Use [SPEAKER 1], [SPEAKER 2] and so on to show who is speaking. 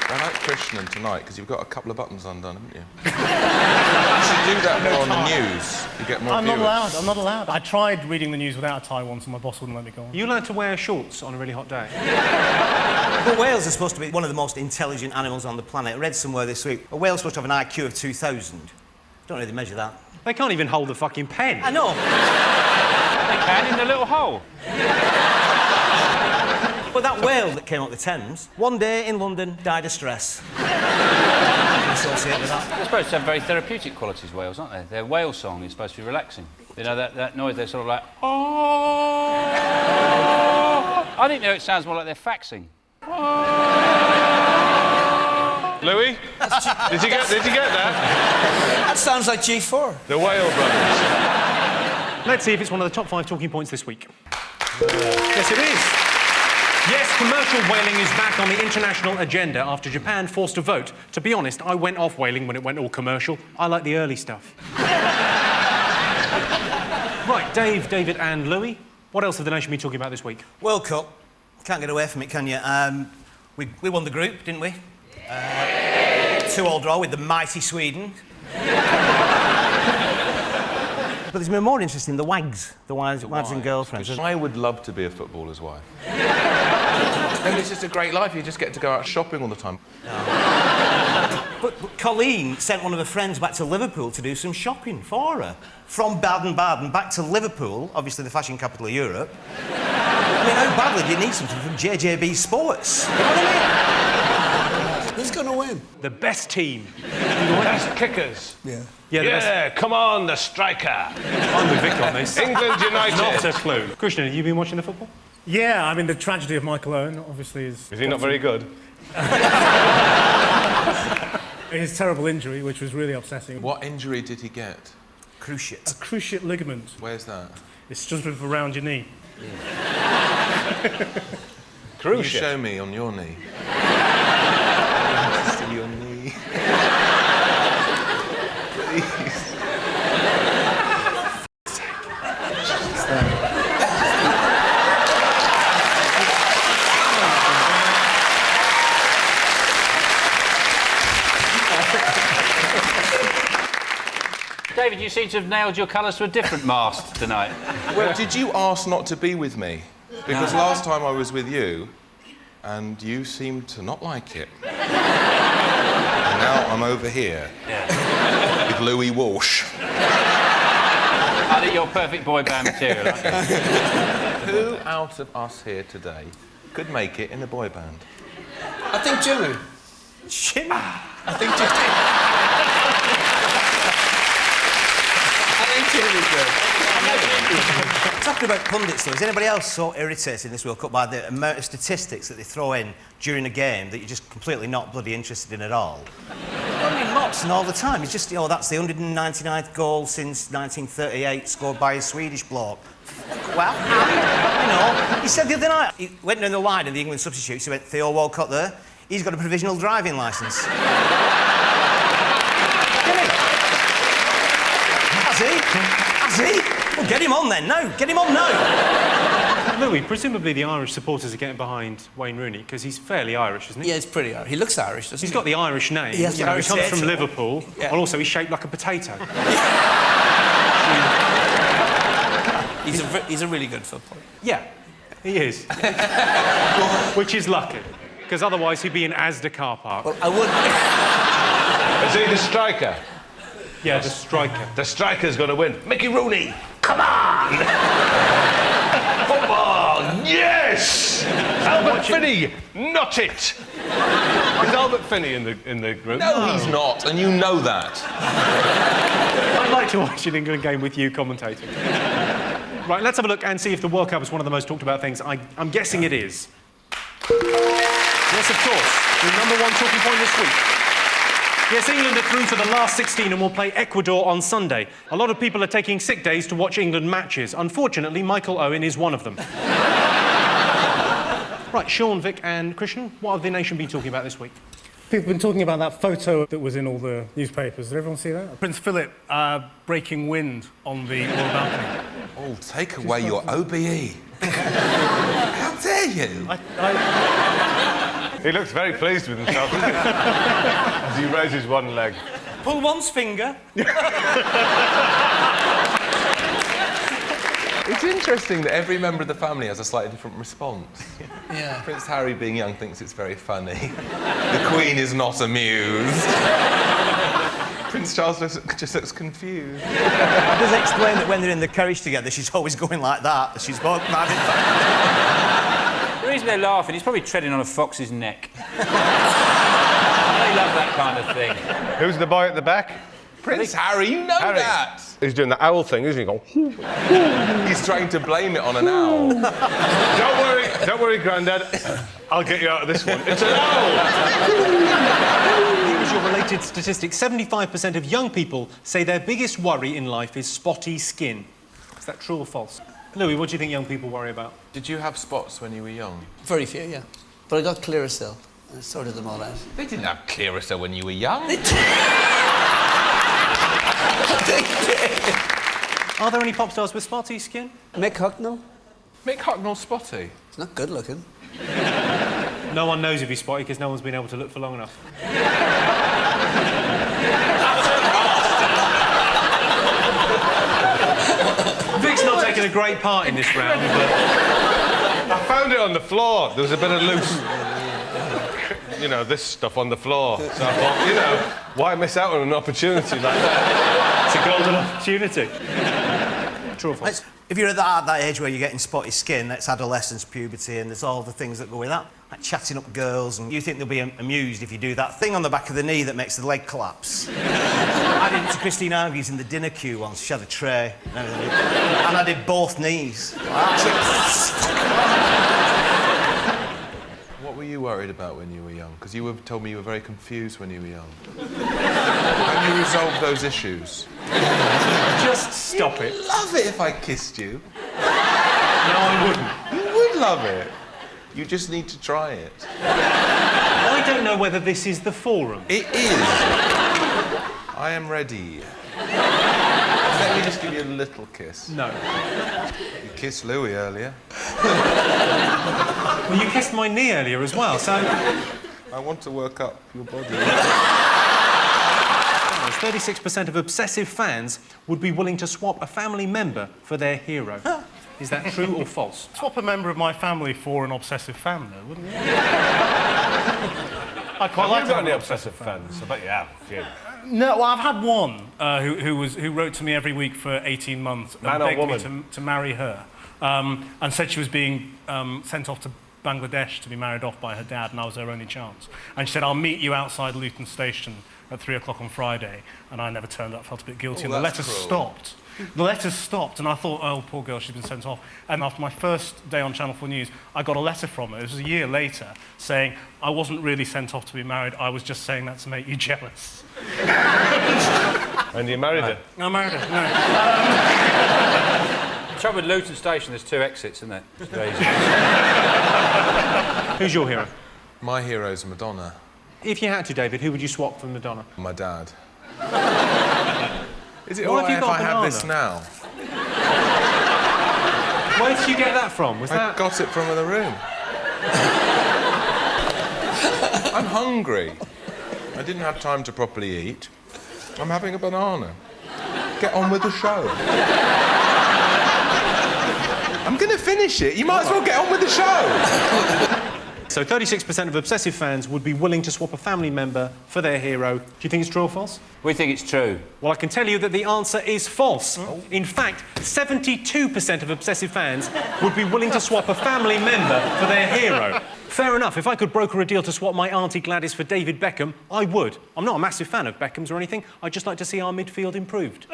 [SPEAKER 1] I like Krishnan tonight because you've got a couple of buttons undone, haven't you? You should do that more on the news. You get more
[SPEAKER 2] I'm
[SPEAKER 1] viewers.
[SPEAKER 2] not allowed. I'm not allowed. I tried reading the news without a tie once and my boss wouldn't let me go on.
[SPEAKER 3] Are you allowed to wear shorts on a really hot day?
[SPEAKER 4] But whales are supposed to be one of the most intelligent animals on the planet. I read somewhere this week, a whale's supposed to have an IQ of 2,000. Don't really measure that.
[SPEAKER 3] They can't even hold the fucking pen.
[SPEAKER 4] I know.
[SPEAKER 5] They can, in the little hole.
[SPEAKER 4] But that whale that came up the Thames, one day in London, died of stress. Associated with that.
[SPEAKER 5] They're supposed to have very therapeutic qualities, whales, aren't they? Their whale song is supposed to be relaxing. You know, that noise, they're sort of like... Oh. I think it sounds more like they're faxing.
[SPEAKER 6] Louis? Did you get that?
[SPEAKER 7] That sounds like G4.
[SPEAKER 6] The Whale Brothers.
[SPEAKER 3] Let's see if it's one of the top 5 talking points this week. Yes, it is. Yes, commercial whaling is back on the international agenda after Japan forced a vote. To be honest, I went off whaling when it went all commercial. I like the early stuff. Right, Dave, David and Louis, what else have the nation been talking about this week?
[SPEAKER 4] World Cup. Can't get away from it, can you? We won the group, didn't we? 2-2 draw with the mighty Sweden. But there's been more interesting, the wags. The wives and girlfriends.
[SPEAKER 1] I would love to be a footballer's wife. And it's just a great life. You just get to go out shopping all the time.
[SPEAKER 4] But Colleen sent one of her friends back to Liverpool to do some shopping for her. From Baden-Baden back to Liverpool, obviously the fashion capital of Europe. I mean, how badly do you need something from JJB Sports? You know what I mean?
[SPEAKER 7] Who's going to win?
[SPEAKER 3] The best team.
[SPEAKER 6] Best kickers.
[SPEAKER 7] Yeah.
[SPEAKER 6] Yeah, come on, the striker.
[SPEAKER 3] I'm with Vic on this.
[SPEAKER 6] England United.
[SPEAKER 3] Not a clue. Krishnan, have you been watching the football?
[SPEAKER 2] Yeah, I mean, the tragedy of Michael Owen, obviously, is...
[SPEAKER 6] Is he not very good?
[SPEAKER 2] His terrible injury, which was really upsetting.
[SPEAKER 1] What injury did he get?
[SPEAKER 4] Cruciate.
[SPEAKER 2] A cruciate ligament.
[SPEAKER 1] Where's that?
[SPEAKER 2] It's just around your knee.
[SPEAKER 1] Can you show me on your knee? See your knee. Please.
[SPEAKER 5] David, you seem to have nailed your colours to a different mast tonight.
[SPEAKER 1] Well, did you ask not to be with me? Because last time I was with you, and you seemed to not like it. And now I'm over here with Louis Walsh.
[SPEAKER 5] I think you're perfect boy band material, aren't you?
[SPEAKER 1] Who out of us here today could make it in a boy band?
[SPEAKER 7] I think Jimmy.
[SPEAKER 4] Jimmy?
[SPEAKER 7] I think Jimmy.
[SPEAKER 4] Talking about pundits, though, is anybody else so irritated in this World Cup by the amount of statistics that they throw in during a game that you're just completely not bloody interested in at all? I mean, mocks and all the time. It's just, that's the 199th goal since 1938 scored by a Swedish bloke. Well, he said the other night, he went down the line in the England substitutes, he went, Theo Walcott there, he's got a provisional driving licence. Has he? Well, get him on then, no. Get him on now.
[SPEAKER 3] Louis, presumably the Irish supporters are getting behind Wayne Rooney because he's fairly Irish, isn't he?
[SPEAKER 7] Yeah, he's pretty Irish. He looks Irish, doesn't he?
[SPEAKER 3] He's got the Irish name.
[SPEAKER 7] He has the Irish
[SPEAKER 3] he comes from
[SPEAKER 7] tattoo.
[SPEAKER 3] Liverpool,
[SPEAKER 7] Yeah.
[SPEAKER 3] and also he's shaped like a potato.
[SPEAKER 7] He's a really good footballer.
[SPEAKER 3] Yeah, he is. Which is lucky, because otherwise he'd be in Asda car park.
[SPEAKER 7] Well, I would...
[SPEAKER 6] Is he the striker?
[SPEAKER 3] Yeah, the striker.
[SPEAKER 6] The striker's going to win. Mickey Rooney, come on! Football, yes! Albert Finney, not it! Is Albert Finney in the group?
[SPEAKER 1] No, he's not, and you know that.
[SPEAKER 3] I'd like to watch an England game with you commentating. Right, let's have a look and see if the World Cup is one of the most talked about things. I'm guessing it is. Yes, of course. The number one talking point this week. Yes, England are through to the last 16 and will play Ecuador on Sunday. A lot of people are taking sick days to watch England matches. Unfortunately, Michael Owen is one of them. Right, Sean, Vic and Krishnan, what have the nation been talking about this week?
[SPEAKER 2] People have been talking about that photo that was in all the newspapers. Did everyone see that? Prince Philip breaking wind on the royal balcony.
[SPEAKER 1] Oh, take away your OBE. How dare you?
[SPEAKER 6] He looks very pleased with himself, doesn't he? As he raises one leg.
[SPEAKER 7] Pull one's finger.
[SPEAKER 1] It's interesting that every member of the family has a slightly different response.
[SPEAKER 7] Yeah.
[SPEAKER 1] Prince Harry, being young, thinks it's very funny. The Queen is not amused. Prince Charles just looks confused.
[SPEAKER 4] It does explain that when they're in the carriage together, she's always going like that. She's both mad.
[SPEAKER 5] The reason they're laughing, he's probably treading on a fox's neck. They love that kind of thing.
[SPEAKER 6] Who's the boy at the back?
[SPEAKER 1] Prince Harry, you know
[SPEAKER 6] Harry.
[SPEAKER 1] that!
[SPEAKER 6] He's doing the owl thing, isn't he? Going,
[SPEAKER 1] He's trying to blame it on an owl.
[SPEAKER 6] don't worry, Grandad. I'll get you out of this one. It's an owl!
[SPEAKER 3] Here's your related statistic. 75% of young people say their biggest worry in life is spotty skin. Is that true or false? Louis, what do you think young people worry about?
[SPEAKER 1] Did you have spots when you were young?
[SPEAKER 7] Very few, yeah. But I got Clearasil. I sorted them all out.
[SPEAKER 1] They didn't have Clearasil when you were young.
[SPEAKER 3] Are there any pop stars with spotty skin?
[SPEAKER 7] Mick Hucknall?
[SPEAKER 1] Mick Hucknall's spotty.
[SPEAKER 7] He's not good looking.
[SPEAKER 3] No one knows if he's spotty because no one's been able to look for long enough. Vic's not taking a great part in this round, but...
[SPEAKER 6] I found it on the floor. There was a bit of loose... You know, this stuff on the floor. So I thought, you know, why miss out on an opportunity like that?
[SPEAKER 3] It's a golden opportunity. True or false?
[SPEAKER 4] If you're at that age where you're getting spotty skin, that's adolescence, puberty, and there's all the things that go with that. Like chatting up girls, and you think they'll be amused if you do that thing on the back of the knee that makes the leg collapse. I did it to Christine Argy's in the dinner queue once. She had a tray and everything. And I did both knees.
[SPEAKER 1] What were you worried about when you were young? Because you told me you were very confused when you were young. How do you resolve those issues?
[SPEAKER 3] Just stop it.
[SPEAKER 1] Love it if I kissed you.
[SPEAKER 3] No, I wouldn't.
[SPEAKER 1] You would love it. You just need to try it.
[SPEAKER 3] I don't know whether this is the forum.
[SPEAKER 1] It is. I am ready. Let me just give you a little kiss.
[SPEAKER 3] No.
[SPEAKER 1] You kissed Louis earlier.
[SPEAKER 3] Well, you kissed my knee earlier as well, so...
[SPEAKER 1] I want to work up your body.
[SPEAKER 3] 36% of Obsessive fans would be willing to swap a family member for their hero. Is that true or false?
[SPEAKER 2] Swap a member of my family for an Obsessive fan, though, wouldn't you? I quite like
[SPEAKER 6] Have you got any obsessive fans? I bet you have. Yeah.
[SPEAKER 2] No, well, I've had one who wrote to me every week for 18 months
[SPEAKER 6] Man
[SPEAKER 2] and
[SPEAKER 6] or
[SPEAKER 2] begged
[SPEAKER 6] woman?
[SPEAKER 2] me to marry her, and said she was being sent off to Bangladesh to be married off by her dad, and I was her only chance. And she said, I'll meet you outside Luton Station at 3 o'clock on Friday, and I never turned up, felt a bit guilty, and the
[SPEAKER 1] that's
[SPEAKER 2] letters
[SPEAKER 1] cruel.
[SPEAKER 2] stopped. The letters stopped, and I thought, oh, poor girl, she's been sent off. And after my first day on Channel 4 News, I got a letter from her, this was a year later, saying, I wasn't really sent off to be married, I was just saying that to make you jealous.
[SPEAKER 6] And you married her?
[SPEAKER 2] I married her, no.
[SPEAKER 5] The trouble with Luton Station, there's 2 exits, isn't there? It's very easy.
[SPEAKER 3] Who's your hero?
[SPEAKER 1] My hero's Madonna.
[SPEAKER 3] If you had to, David, who would you swap for Madonna?
[SPEAKER 1] My dad. Is it
[SPEAKER 3] Why
[SPEAKER 1] all
[SPEAKER 3] have
[SPEAKER 1] right
[SPEAKER 3] you
[SPEAKER 1] if
[SPEAKER 3] got
[SPEAKER 1] I have
[SPEAKER 3] banana?
[SPEAKER 1] this now?
[SPEAKER 3] Where did you get that from? Was
[SPEAKER 1] I
[SPEAKER 3] that...
[SPEAKER 1] got it from the room. I'm hungry. I didn't have time to properly eat. I'm having a banana. Get on with the show. I'm going to finish it. You might as well get on with the show.
[SPEAKER 3] So 36% of Obsessive fans would be willing to swap a family member for their hero. Do you think it's true or false?
[SPEAKER 5] We think it's true.
[SPEAKER 3] Well, I can tell you that the answer is false. In fact, 72% of Obsessive fans would be willing to swap a family member for their hero. Fair enough. If I could broker a deal to swap my Auntie Gladys for David Beckham, I would. I'm not a massive fan of Beckham's or anything. I'd just like to see our midfield improved.